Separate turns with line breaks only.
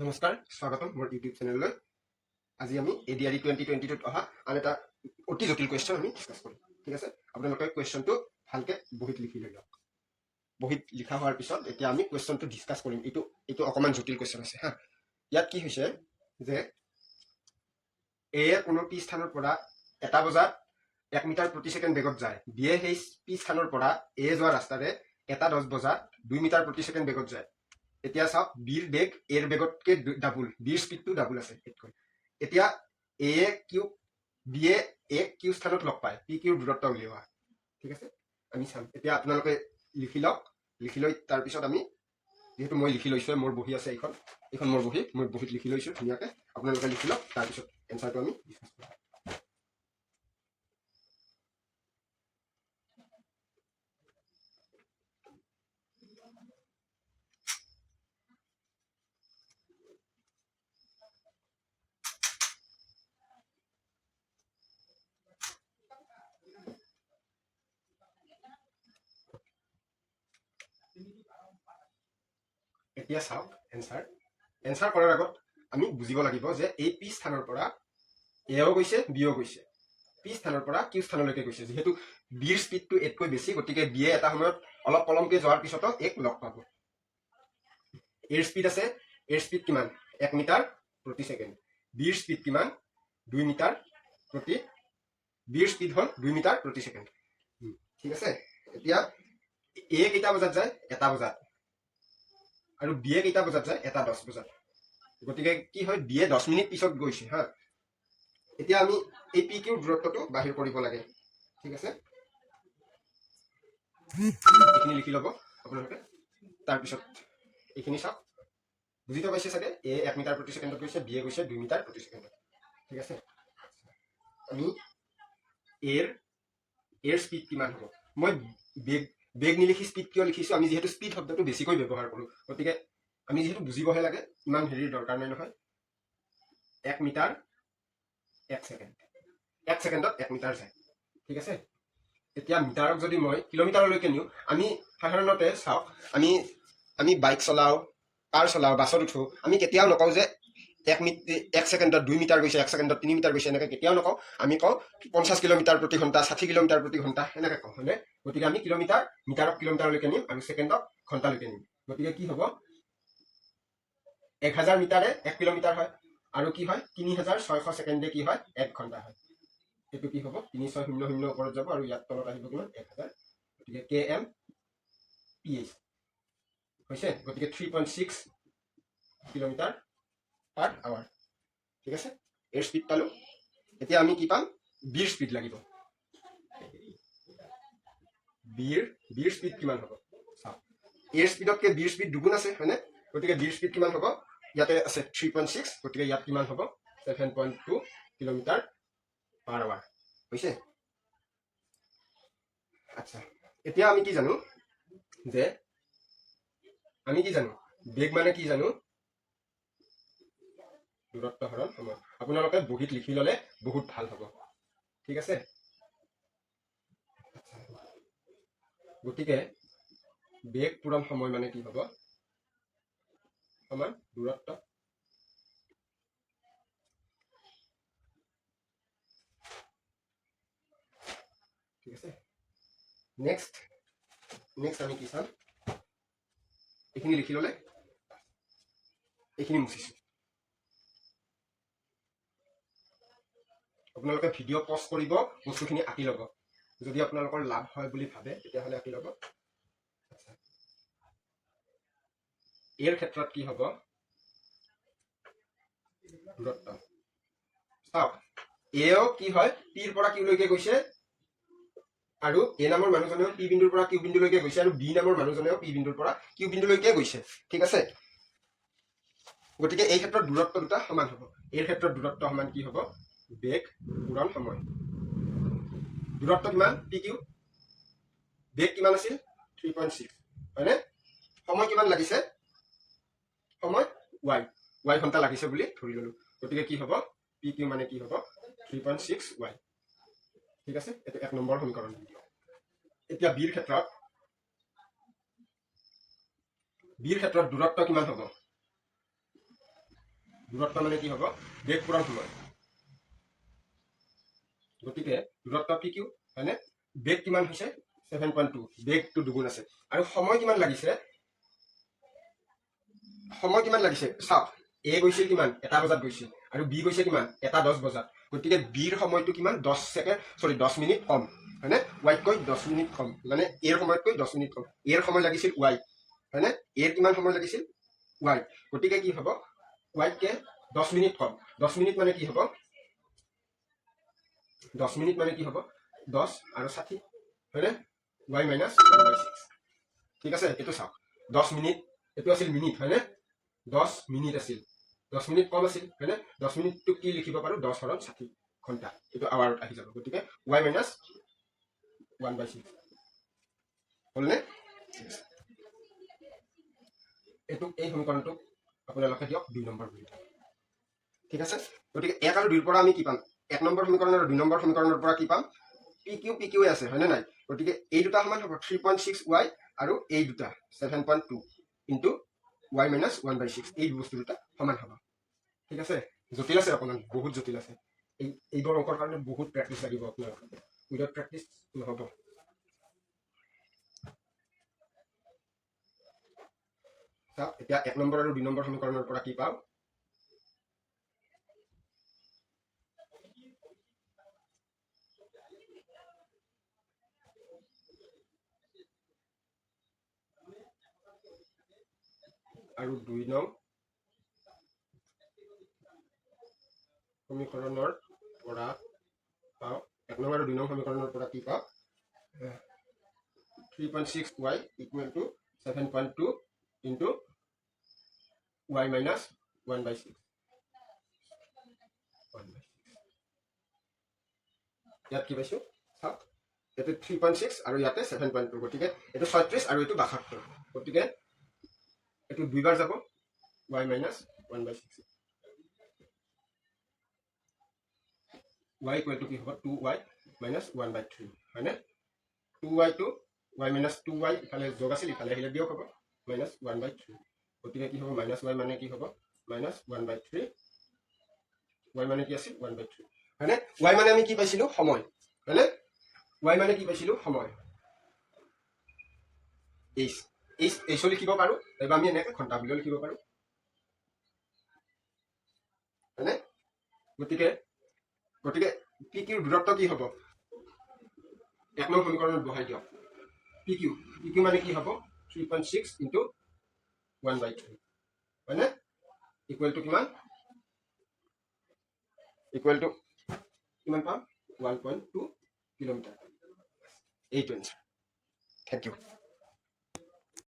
নমস্কাৰ, স্বাগতম মোৰ ইউটিউব চেনেললৈ। আজি আমি এডিআৰই 2022ত অহা আন এটা অতি জটিল কুৱেশ্যন আমি ডিছকাছ কৰিম। ঠিক আছে, আপোনালোকে কুৱেশ্যনটো ভালকে বহীত লিখি লৈ লওক। বহীত লিখা হোৱাৰ পিছত এতিয়া আমি কুৱেশ্যনটো ডিছকাছ কৰিম। এইটো অকণমান জটিল কুৱেশ্যন আছে হা। ইয়াত কি হৈছে যে এ কোনো পি স্থানৰ পৰা 1 বজাত 1 মিটাৰ প্ৰতি ছেকেণ্ড বেগত যায়। বিয়ে সেই পি স্থানৰ পৰা এ যোৱা ৰাস্তাৰে 10 বজাত 2 মিটাৰ প্ৰতি ছেকেণ্ড বেগত যায়। এতিয়া চাওক, বিৰ বেগ এৰ বেগতকে ডাবুল, বিৰ স্পীডটো ডাবুল আছে এতকৈ। এতিয়া এ কিউ বিয়ে এ কিউ স্থানত লগ পায়, পি কিউৰ দূৰত্ব উলিওৱা। ঠিক আছে, আমি চাম। এতিয়া আপোনালোকে লিখি লওক। লিখি লৈ তাৰপিছত আমি, যিহেতু মই লিখি লৈছোঁ, মোৰ বহি আছে এইখন মোৰ বহী, মই বহীত লিখি লৈছোঁ ধুনীয়াকৈ। আপোনালোকে লিখি লওক, তাৰপিছত এনচাৰটো আমি ডিছকাছ কৰিম। এতিয়া চাওক এনচাৰ কৰাৰ আগত আমি বুজিব লাগিব যে এই পি স্থানৰ পৰা এও গৈছে, বিও গৈছে। পি স্থানৰ পৰা কিউ স্থানলৈকে গৈছে। যিহেতু বিৰ স্পীডটো এতকৈ বেছি, গতিকে বিয়ে এটা সময়ত অলপ পলমকৈ যোৱাৰ পিছতো এক লগ পাব। এৰ স্পীড আছে, এৰ স্পীড কিমান? 1 মিটাৰ প্ৰতি ছেকেণ্ড। বিৰ স্পীড কিমান? 2 মিটাৰ প্ৰতি, বিৰ স্পীড হ'ল 2 মিটাৰ প্ৰতি ছেকেণ্ড। ঠিক আছে, এতিয়া এ কেইটা বজাত যায়? 1 বজাত। আৰু বিয়ে কেইটা বজাত যায়? 1:10 বজাত। গতিকে কি হয়, বিয়ে 10 মিনিট পিছত গৈছে হা। এতিয়া আমি এই পি কিউৰ দূৰত্বটো বাহিৰ কৰিব লাগে। ঠিক আছে, এইখিনি লিখি ল'ব আপোনালোকে। তাৰপিছত এইখিনি চাওক, বুজিতো পাইছে চাগে। এ 1 মিটাৰ প্ৰতি ছেকেণ্ডত গৈছে, বিয়ে গৈছে 2 মিটাৰ প্ৰতি ছেকেণ্ডত। ঠিক আছে, আমি এৰ স্পীড কিমান হ'ব? মই বেগ নিলিখি স্পীড কিয় লিখিছোঁ? আমি যিহেতু স্পীড শব্দটো বেছিকৈ ব্যৱহাৰ কৰোঁ, গতিকে আমি যিহেতু বুজিবহে লাগে, ইমান হেৰিৰ দৰকাৰ নাই নহয়। 1 মিটাৰ 1 ছেকেণ্ড, 1 ছেকেণ্ডত 1 মিটাৰ যায়। ঠিক আছে, এতিয়া মিটাৰক যদি মই কিলোমিটাৰলৈকে নিওঁ, আমি সাধাৰণতে চাওক, আমি বাইক চলাওঁ, কাৰ চলাওঁ, বাছত উঠোঁ, আমি কেতিয়াও নকওঁ যে 1 ছেকেণ্ডত 2 মিটাৰ গৈছে, 1 ছেকেণ্ডত 3 মিটাৰ গৈছে, এনেকৈ কেতিয়াও নকওঁ। আমি কওঁ 50 কিলোমিটাৰ প্ৰতি ঘণ্টা, 60 কিলোমিটাৰ প্ৰতি ঘণ্টা, এনেকৈ কওঁ, হয়নে? গতিকে আমি মিটাৰক কিলোমিটাৰলৈকে নিম আৰু ছেকেণ্ডক ঘণ্টালৈকে নিম। গতিকে কি হ'ব, 1000 মিটাৰে 1 কিলোমিটাৰ হয়, আৰু কি হয়, 3600 ছেকেণ্ডে কি হয়, 1 ঘণ্টা হয়। এইটো কি হ'ব, 3600 ওপৰত যাব আৰু ইয়াত তলত আহিব কিমান? 1000। গতিকে কে এম পি এইচ হৈছে। গতিকে 3.6 কিলোমিটাৰ পাৰ আৱাৰ। ঠিক আছে, এৰ স্পীড পালোঁ। এতিয়া আমি কি পাম? বিৰ স্পীড লাগিব। বিৰ স্পীড কিমান হ'ব চাওক, এৰ স্পীডতকৈ বিৰ স্পীড দুগুণ আছে, হয়নে? গতিকে বিৰ স্পীড কিমান হ'ব? ইয়াতে আছে 3.6, গতিকে ইয়াত কিমান হ'ব? 7.2 কিলোমিটাৰ পাৰ আৱাৰ হৈছে। আচ্ছা, এতিয়া আমি কি জানো যে বেগ মানে কি জানো? দূৰত্ব হৰণ সময়। আপোনালোকে বহীত লিখি ল'লে বহুত ভাল হ'ব। ঠিক আছে, গতিকে বেগ পূৰণ সময় মানে কি হ'ব? সমান দূৰত্ব। ঠিক আছে, নেক্সট আমি কি চাম? এইখিনি লিখি ল'লে, এইখিনি মুচিছোঁ। আপোনালোকে ভিডিঅ' পজ কৰিব, বস্তুখিনি আঁকি ল'ব। যদি আপোনালোকৰ লাভ হয় বুলি ভাবে, তেতিয়াহ'লে আঁকি ল'ব। এৰ ক্ষেত্ৰত কি হ'ব? দূৰত্ব। চাওক, এও কি হয়, পিৰ পৰা কিউলৈকে গৈছে, আৰু এ নামৰ মানুহজনেও পি বিন্দুৰ পৰা কিউ বিন্দুলৈকে গৈছে, আৰু বি নামৰ মানুহজনেও পি বিন্দুৰ পৰা কিউ বিন্দুলৈকে গৈছে। ঠিক আছে, গতিকে এই ক্ষেত্ৰত দূৰত্ব দুটা সমান হ'ব। এই ক্ষেত্ৰত দূৰত্ব সমান কি হ'ব? বেগ পূৰণ সময়। দূৰত্ব কিমান? P Q. বেগ কিমান আছিল? 3.6, হয়নে? সময় কিমান লাগিছে? সময় ৱাই ঘণ্টা লাগিছে বুলি ধৰি ললো। গতিকে কি হ'ব? পি কিউ মানে কি হ'ব? 3.6 ৱাই। ঠিক আছে, এইটো 1 নম্বৰ সমীকৰণ। এতিয়া বিৰ ক্ষেত্ৰত দূৰত্ব কিমান হ'ব? দূৰত্ব মানে কি হ'ব বেগ পূৰণ সময় গতিকে দূৰত্ব পি কিউ হয়নে বেগ কিমান হৈছে 7.2 বেগটো দুগুণ আছে আৰু সময় কিমান লাগিছে চাওক এ গৈছিল কিমান 1 বজাত গৈছিল আৰু বি গৈছে কিমান 1:10 বজাত গতিকে বিৰ সময়টো কিমান 10 মিনিট কম হয়নে ৱাইতকৈ 10 মিনিট কম মানে এৰ সময়তকৈ 10 মিনিট কম এৰ সময় লাগিছিল ৱাই হয়নে এৰ কিমান সময় লাগিছিল ৱাই গতিকে কি হ'ব ৱাইতকে 10 মিনিট কম 10 মিনিট মানে কি হ'ব 10 মিনিট মানে কি হ'ব 10 আৰু 60 হয়নে y মাইনাছ 1/6 ঠিক আছে এইটো চাওক 10 মিনিট এইটো আছিল মিনিট হয়নে 10 মিনিট আছিল 10 মিনিট কম আছিল হয়নে 10 মিনিটটো কি লিখিব পাৰো 10 হৰণ 60 ঘণ্টা এইটো আৱাৰত আহি যাব গতিকে y মাইনাছ 1/6 হ'লনে এইটো এই সমীকৰণটো আপোনালোকে দিয়ক 2 নম্বৰ বুলি ঠিক আছে গতিকে 1 আৰু 2 ৰ পৰা আমি কি পাম 1 নম্বৰ সমীকৰণ আৰু 2 নম্বৰ সমীকৰণৰ পৰা কি পাম পি কিউ আছে হয়নে নাই গতিকে এই দুটা সমান হ'ব 3.6y আৰু এই দুটা 7.2 ইনটু y মাইনাছ 1/6 এই বস্তু দুটা সমান হ'ব ঠিক আছে জটিল আছে অকণমান বহুত জটিল আছে এইবোৰ অংকৰ কাৰণে বহুত প্ৰেক্টিচ লাগিব আপোনালোকৰ উইদাউট প্ৰেক্টিচ নহ'ব এতিয়া 1 নম্বৰ আৰু 2 নম্বৰ সমীকৰণৰ পৰা কি পাওঁ আৰু 2 নং সমীকৰণৰ পৰা পাওঁ 1 নং আৰু 2 নং সমীকৰণৰ পৰা কি পাওঁ 3.6y equal to 7.2 into y minus 1/6 ইয়াত কি পাইছোঁ চাওক এইটো 3.6 আৰু ইয়াতে 7.2 গতিকে এইটো 36 আৰু এইটো 72 গতিকে এইটো দুইবাৰ যাব y minus 1/6 y equal to কি হ'ব 2y মাইনাছ 1/3 হয়নে 2y two y minus 2y ইফালে যোগ আছিল ইফালে আহিলে বিয়োগ হ'ব মাইনাছ 1/3 গতিকে কি হ'ব মাইনাছ y মানে কি হ'ব মাইনাছ 1/3 y মানে কি আছিল 1/3 হয়নে y মানে আমি কি পাইছিলোঁ সময় হয়নে y মানে কি পাইছিলোঁ সময় এইচ লিখিব পাৰোঁ নাইবা আমি এনেকৈ ঘণ্টা বুলিও লিখিব পাৰোঁ হয়নে গতিকে পি কিউৰ দূৰত্ব কি হ'ব 1 নং সমীকৰণত বহাই দিয়ক পি কিউ মানে কি হ'ব 3.6 ইনটু 1/3 হয়নে ইকুৱেল টু কিমান পাম 1.2 কিলোমিটাৰ এইটো এনচাৰ থেংক ইউ